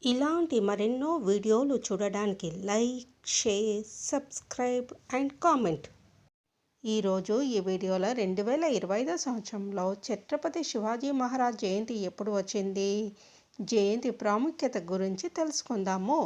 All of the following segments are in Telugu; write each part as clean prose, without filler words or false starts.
ఇలాంటి మరెన్నో వీడియోలు చూడడానికి like, share, subscribe and comment. ఈరోజు ఈ వీడియోలో 2025 సంవత్సరంలో ఛత్రపతి శివాజీ మహారాజ్ జయంతి ఎప్పుడు వచ్చింది, జయంతి ప్రాముఖ్యత గురించి తెలుసుకుందాము.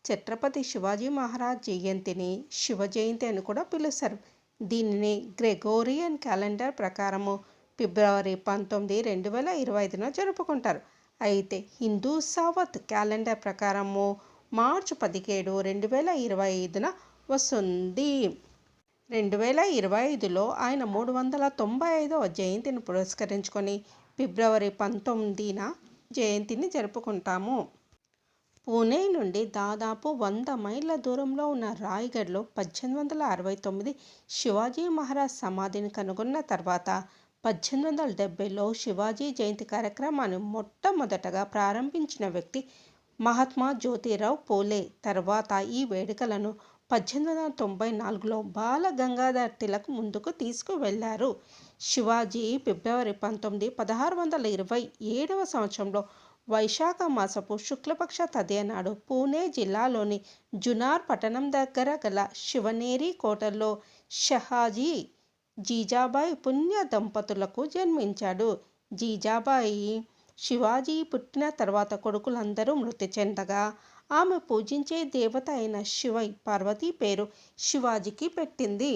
ఛత్రపతి శివాజీ మహారాజ్ జయంతిని శివ జయంతి అని కూడా పిలుస్తారు. దీనిని గ్రెగోరియన్ క్యాలెండర్ ప్రకారము ఫిబ్రవరి 19, 2025న జరుపుకుంటారు. అయితే హిందూ సావత్ క్యాలెండర్ ప్రకారము మార్చి 17, 2025న వస్తుంది. 2025లో ఆయన 395వ జయంతిని పురస్కరించుకొని ఫిబ్రవరి 19న జయంతిని జరుపుకుంటాము. పూణే నుండి దాదాపు 100 మైళ్ళ దూరంలో ఉన్న రాయ్గఢ్లో 1869 శివాజీ మహారాజ్ సమాధిని కనుగొన్న తర్వాత 1870లో శివాజీ జయంతి కార్యక్రమాన్ని మొట్టమొదటగా ప్రారంభించిన వ్యక్తి మహాత్మా జ్యోతిరావు పూలే. తర్వాత ఈ వేడుకలను 1894లో బాల గంగాధర్ తిలక్ ముందుకు తీసుకువెళ్లారు. శివాజీ ఫిబ్రవరి 19, 1627వ సంవత్సరంలో వైశాఖ మాసపు శుక్లపక్ష తదియ నాడు పూణే జిల్లాలోని జునార్ పట్టణం దగ్గర గల శివనేరి కోటలో షహాజీ జీజాబాయి పుణ్య దంపతులకు జన్మించాడు. జీజాబాయి శివాజీ పుట్టిన తర్వాత కొడుకులందరూ మృతి చెందగా ఆమె పూజించే దేవత అయిన శివై పార్వతీ పేరు శివాజీకి పెట్టింది.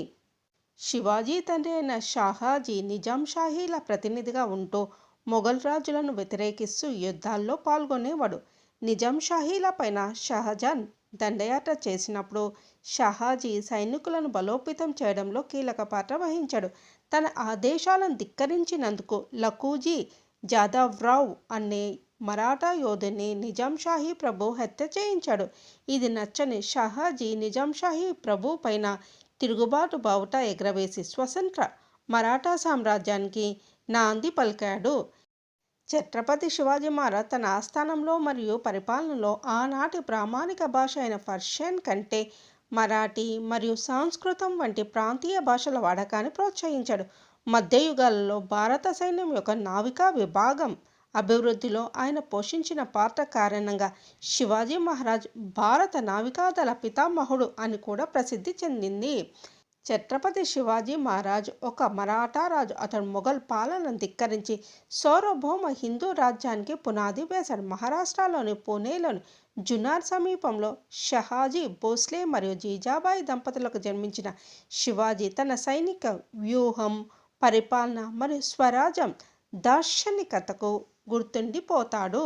శివాజీ తండ్రి అయిన షాహాజీ నిజాం షాహీల ప్రతినిధిగా ఉంటూ మొఘల్ రాజులను వ్యతిరేకిస్తూ యుద్ధాల్లో పాల్గొనేవాడు. నిజాం షాహీల పైన షాజహాన్ దండయాత్ర చేసినప్పుడు షాహాజీ సైనికులను బలోపేతం చేయడంలో కీలక పాత్ర వహించాడు. తన ఆదేశాలను ధిక్కరించినందుకు లఖూజీ జాదవ్రావ్ అనే మరాఠా యోధుని నిజాం షాహీ ప్రభు హత్య చేయించాడు. ఇది నచ్చని షాహాజీ నిజాం షాహీ ప్రభు పైన తిరుగుబాటు బావుట ఎగరవేసి స్వతంత్ర మరాఠా సామ్రాజ్యానికి నాంది పలికాడు. ఛత్రపతి శివాజీ మహారాజ్ తన ఆస్థానంలో మరియు పరిపాలనలో ఆనాటి ప్రామాణిక భాష అయిన పర్షియన్ కంటే మరాఠీ మరియు సంస్కృతం వంటి ప్రాంతీయ భాషల వాడకాన్ని ప్రోత్సహించాడు. మధ్యయుగాలలో భారత సైన్యం యొక్క నావికా విభాగం అభివృద్ధిలో ఆయన పోషించిన పాత్ర కారణంగా శివాజీ మహారాజ్ భారత నావికాదళ పితామహుడు అని కూడా ప్రసిద్ధి చెందింది. ఛత్రపతి శివాజీ మహారాజ్ ఒక మరాఠా రాజు. అతడు మొఘల్ పాలనను ధిక్కరించి సార్వభౌమ హిందూ రాజ్యానికి పునాది వేశాడు. మహారాష్ట్రలోని పూణేలోని జునార్ సమీపంలో షహాజీ భోస్లే మరియు జీజాబాయి దంపతులకు జన్మించిన శివాజీ తన సైనిక వ్యూహం, పరిపాలన మరియు స్వరాజ్యం దార్శనికతకు గుర్తుండిపోతాడు.